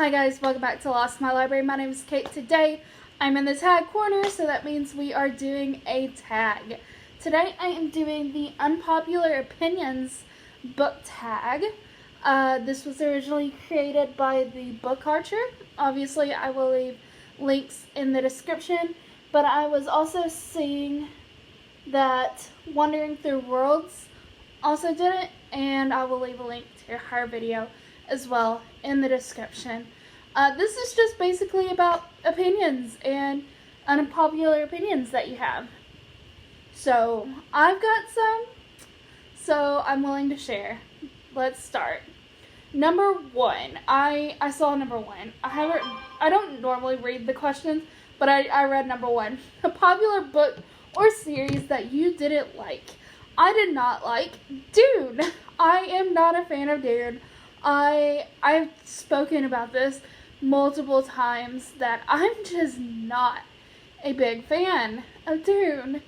Hi guys, welcome back to Lost in My Library. My name is Kate. Today I'm in the tag corner, so that means we are doing a tag. Today I am doing the Unpopular Opinions book tag. This was originally created by the Book Archer. Obviously I will leave links in the description, but I was also seeing that Wandering Through Worlds also did it, and I will leave a link to her video as well in the description. This is just basically about opinions and unpopular opinions that you have. So I've got some, so I'm willing to share. Let's start. Number one, I saw number one. I don't normally read the questions, but I read number one. A popular book or series that you didn't like. I did not like Dune. I am not a fan of Dune. I've spoken about this multiple times that I'm just not a big fan of Dune.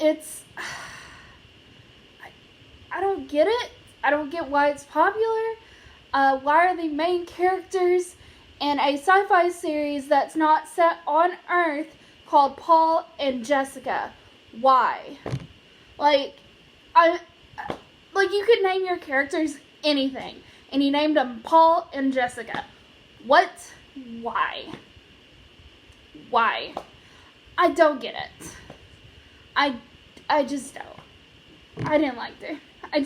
It's I don't get it. I don't get why it's popular. Why are the main characters in a sci-fi series that's not set on Earth called Paul and Jessica? Why? Like you could name your characters anything, and you named them Paul and Jessica. What? Why? Why? I don't get it. I just don't. I didn't like it. I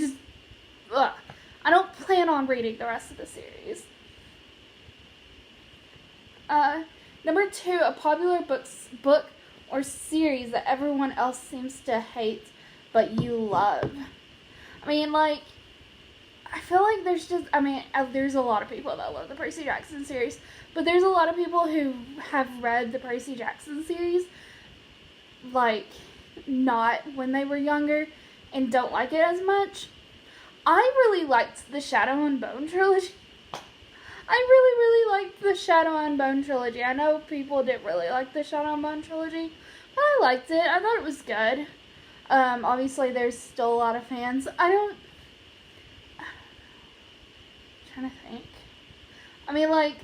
don't plan on reading the rest of the series. Number two, a popular book or series that everyone else seems to hate but you love. I mean, like, I feel like there's a lot of people that love the Percy Jackson series, but there's a lot of people who have read the Percy Jackson series, like, not when they were younger and don't like it as much. I really liked the Shadow and Bone trilogy. I really liked the Shadow and Bone trilogy. I know people didn't really like the Shadow and Bone trilogy, but I liked it. I thought it was good. Obviously there's still a lot of fans. I'm trying to think. I mean, like,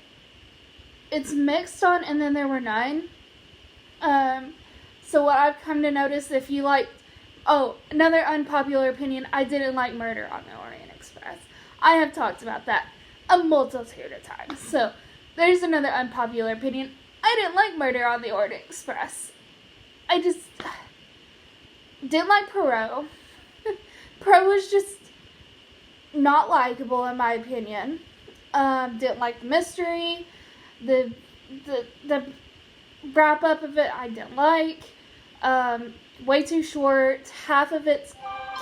it's mixed on And Then There Were None. So what I've come to notice, if you like, another unpopular opinion, I didn't like Murder on the Orient Express. I have talked about that a multitude of times. So there's another unpopular opinion. I didn't like Murder on the Orient Express. I just didn't like Poirot. Poirot was just not likable in my opinion. Didn't like the mystery. The wrap up of it I didn't like. Way too short. Half of it's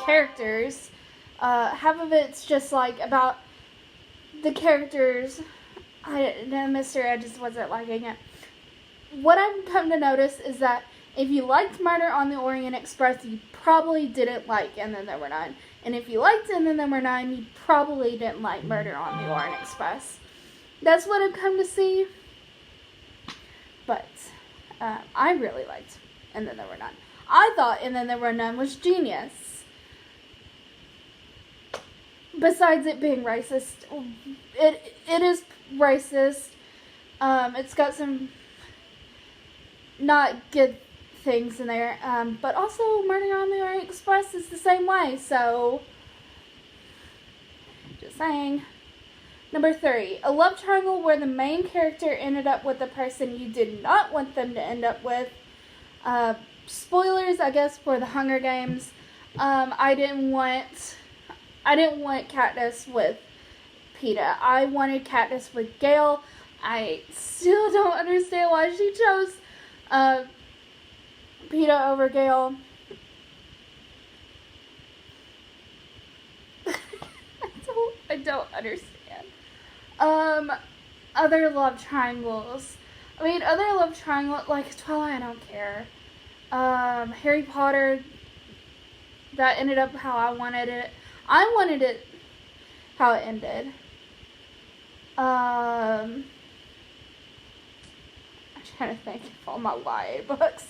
characters. Half of it's just like about the characters. The mystery, I just wasn't liking it. What I've come to notice is that if you liked Murder on the Orient Express, you probably didn't like And Then There Were None. And if you liked And Then There Were None, you probably didn't like Murder on the Orient Express. That's what I've come to see. But I really liked And Then There Were None. I thought And Then There Were None was genius. Besides it being racist, it is racist. It's got some not good things in there, but also Murder on the Orient Express is the same way, so just saying. Number three, a love triangle where the main character ended up with the person you did not want them to end up with. Spoilers, I guess, for the Hunger Games. I didn't want Katniss with Peeta. I wanted Katniss with Gale. I still don't understand why she chose Peeta over Gale. I don't understand. Other love triangles. Other love triangles, like Twilight, I don't care. Harry Potter, that ended up how I wanted it. I wanted it how it ended. I'm trying to think of all my YA books.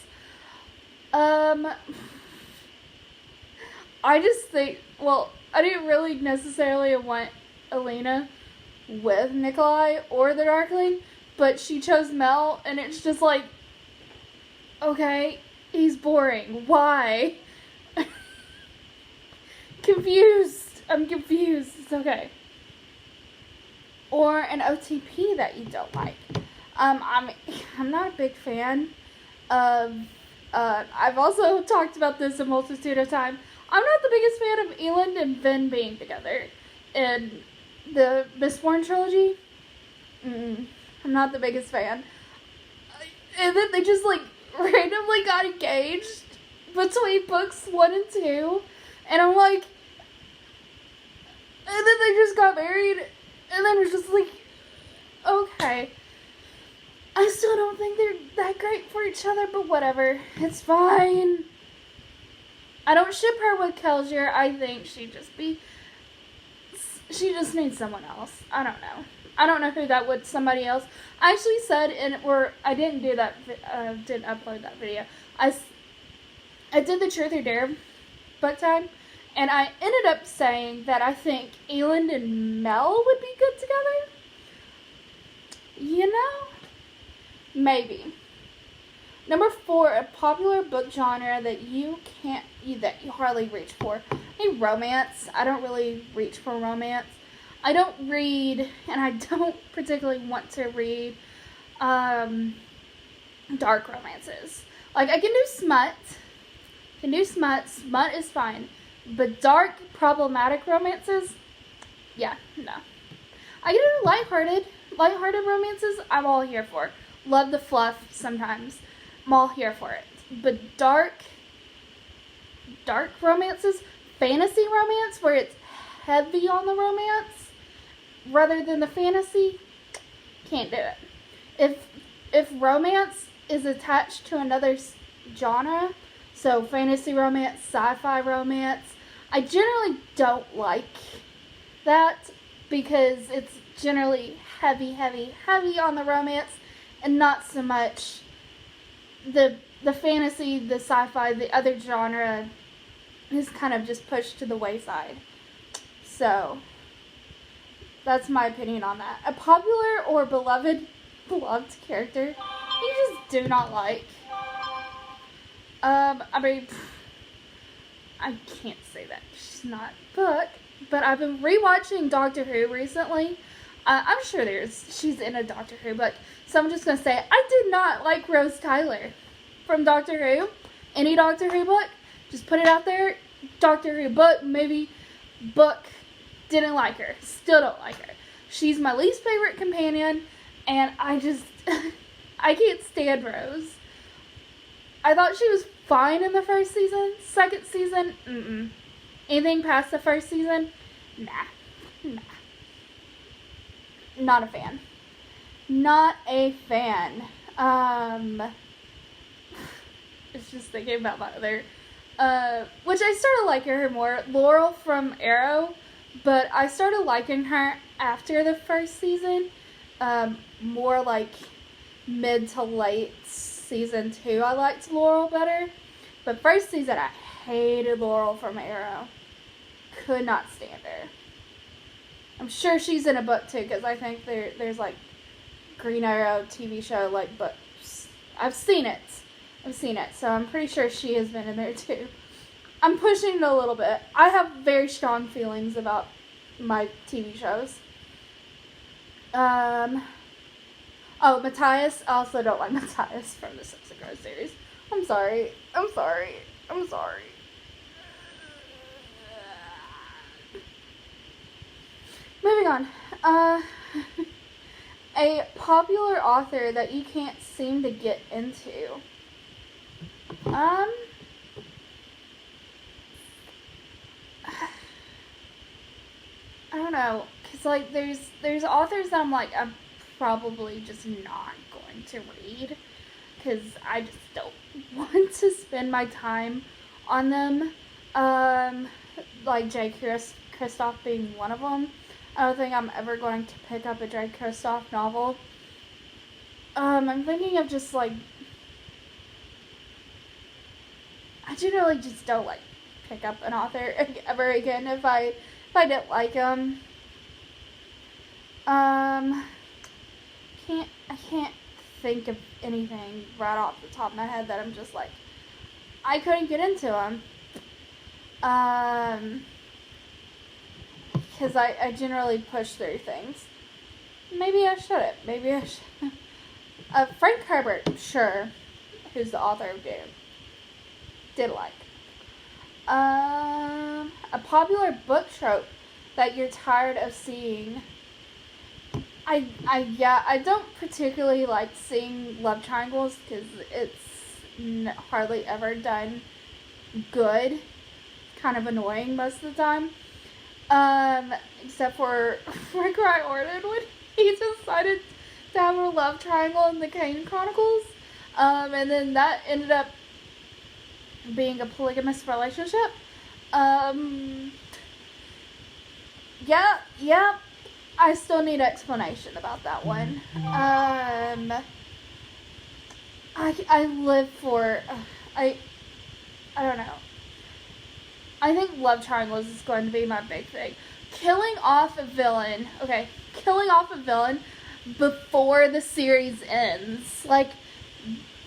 I just think, I didn't really necessarily want Elena with Nikolai or the Darkling, but she chose Mel, and it's just like, okay, he's boring. Why? Confused. I'm confused. It's okay. Or an OTP that you don't like. I'm not a big fan of. I've also talked about this a multitude of times. I'm not the biggest fan of Elend and Vin being together in the Mistborn trilogy. I'm not the biggest fan. And then they just like randomly got engaged between books 1 and 2, and I'm like, and then they just got married, and then it was just like, okay. I still don't think they're that great for each other, but whatever. It's fine. I don't ship her with Kelsier. I think she just needs someone else. I don't know. I don't know who that would, somebody else. I actually said, I didn't do that, didn't upload that video. I did the Truth or Dare book time, and I ended up saying that I think Elend and Mel would be good together. You know? Maybe. Number 4, a popular book genre that you hardly reach for. Maybe romance. I don't really reach for romance. I don't read, and I don't particularly want to read dark romances. Like, I can do smut. Smut is fine. But dark, problematic romances, yeah, no. I can do lighthearted romances, I'm all here for. Love the fluff sometimes. I'm all here for it. But dark romances, fantasy romance, where it's heavy on the romance rather than the fantasy, can't do it. If romance is attached to another genre, so fantasy romance, sci-fi romance, I generally don't like that because it's generally heavy on the romance, and not so much the fantasy, the sci-fi, the other genre is kind of just pushed to the wayside. So, that's my opinion on that. A popular or beloved character you just do not like. I mean, I can't say that she's not a book, but I've been rewatching Doctor Who recently. I'm sure she's in a Doctor Who book, so I'm just going to say I did not like Rose Tyler from Doctor Who. Any Doctor Who book, just put it out there. Doctor Who book, movie, book, didn't like her. Still don't like her. She's my least favorite companion, and I just, I can't stand Rose. I thought she was fine in the first season. Second season, Anything past the first season, nah. Not a fan. Not a fan. It's just thinking about my other, which I started liking her more. Laurel from Arrow, but I started liking her after the first season. More like mid to late season 2, I liked Laurel better. But first season, I hated Laurel from Arrow. Could not stand her. I'm sure she's in a book too, because I think there's like Green Arrow TV show like books. I've seen it, so I'm pretty sure she has been in there too. I'm pushing it a little bit. I have very strong feelings about my TV shows. Oh, Matthias. I also don't like Matthias from the Sex and Crows series. I'm sorry. Moving on. A popular author that you can't seem to get into. I don't know, cause like there's authors that I'm like I'm probably just not going to read, cause I just don't want to spend my time on them. Like J. Kristoff being one of them. I don't think I'm ever going to pick up a J. Kristoff novel. I'm thinking of just like, I generally just don't like pick up an author ever again if I didn't like them. I can't think of anything right off the top of my head that I'm just like, I couldn't get into them. Because I generally push through things. Maybe I shouldn't. Maybe I should. Frank Herbert, sure, who's the author of Dune, did like. A popular book trope that you're tired of seeing. I don't particularly like seeing love triangles because it's hardly ever done good. Kind of annoying most of the time. Except for Rick Riordan when he decided to have a love triangle in the Kane Chronicles. And then that ended up being a polygamous relationship. Yeah, I still need explanation about that one. I live for, I don't know. I think love triangles is going to be my big thing. Killing off a villain before the series ends. Like,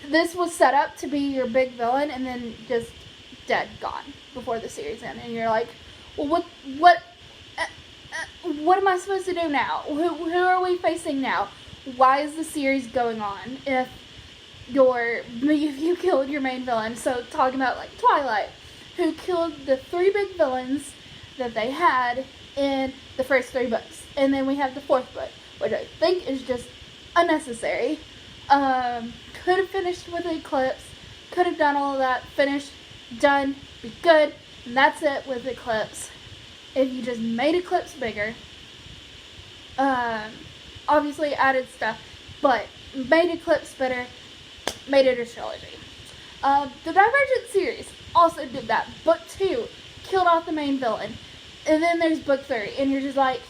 this was set up to be your big villain and then just dead, gone before the series ends. And you're like, well, what am I supposed to do now? Who are we facing now? Why is the series going on if you killed your main villain? So talking about like Twilight, who killed the 3 big villains that they had in the first 3 books. And then we have the 4th book, which I think is just unnecessary. Could have finished with Eclipse, could have done all of that, finished, done, be good, and that's it with Eclipse. If you just made Eclipse bigger, obviously added stuff, but made Eclipse better, made it a trilogy. The Divergent series also did that. Book 2 killed off the main villain, and then there's book 3, and you're just like,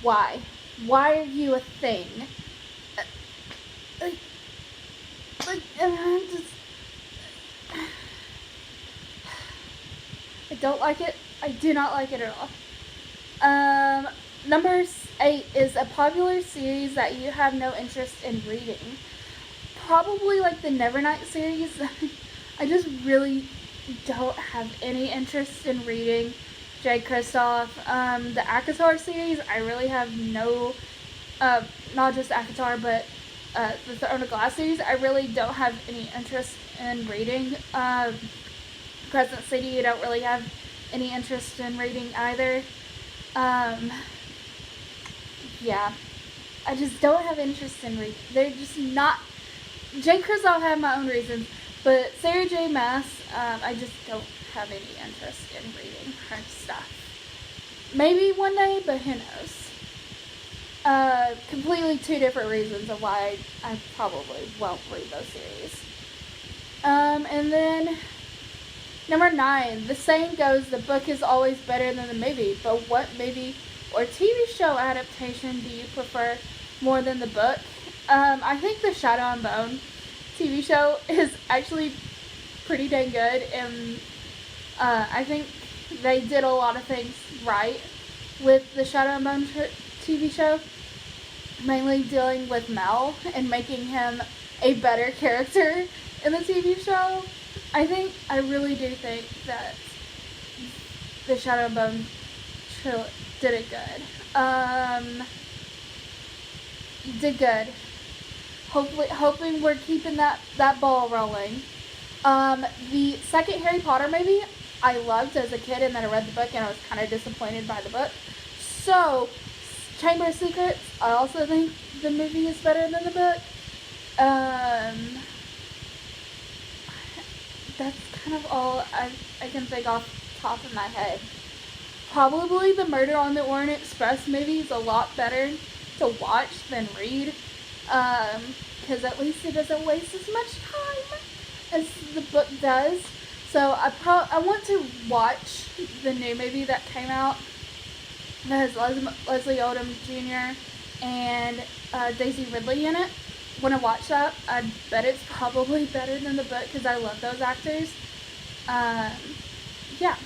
why? Why are you a thing? I don't like it. I do not like it at all. Number 8 is a popular series that you have no interest in reading. Probably like the Nevernight series. I just really don't have any interest in reading. J. Kristoff. The ACOTAR series, I really have no, not just ACOTAR, but the Throne of Glass series, I really don't have any interest in reading. Crescent City, I don't really have any interest in reading either. Yeah, I just don't have interest in reading. They're just not. J. Kristoff had my own reasons, but Sarah J. Maas, I just don't have any interest in reading her stuff. Maybe one day, but who knows. Completely 2 different reasons of why I probably won't read those series. And then number 9, the saying goes, the book is always better than the movie, but what movie or TV show adaptation do you prefer more than the book? I think the Shadow and Bone TV show is actually pretty dang good, and I think they did a lot of things right with the Shadow and Bone TV show, mainly dealing with Mel and making him a better character in the TV show. I really do think that the Shadow and Bone did it good. Did good. Hoping we're keeping that ball rolling. The second Harry Potter movie I loved as a kid, and then I read the book and I was kind of disappointed by the book. So, Chamber of Secrets, I also think the movie is better than the book. That's kind of all I can think off the top of my head. Probably the Murder on the Orient Express movie is a lot better to watch than read. Because at least it doesn't waste as much time as the book does. So I want to watch the new movie that came out that has Leslie Odom Jr. and Daisy Ridley in it. Want to watch that. I bet it's probably better than the book because I love those actors. Yeah,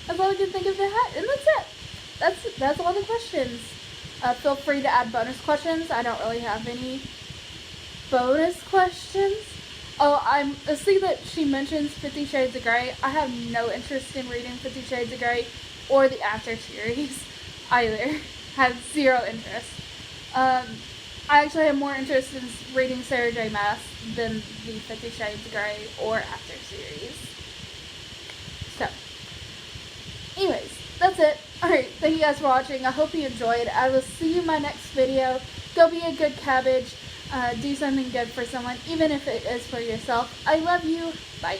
that's all I can think of to have, and that's it. That's all the questions. Feel free to add bonus questions. I don't really have any bonus questions. Oh, I'm see that she mentions 50 Shades of Grey. I have no interest in reading 50 Shades of Grey or the After series either. Have zero interest. I actually have more interest in reading Sarah J. Maas than the 50 Shades of Grey or After series. So, anyways, that's it. Alright, thank you guys for watching. I hope you enjoyed. I will see you in my next video. Go be a good cabbage. Do something good for someone, even if it is for yourself. I love you. Bye.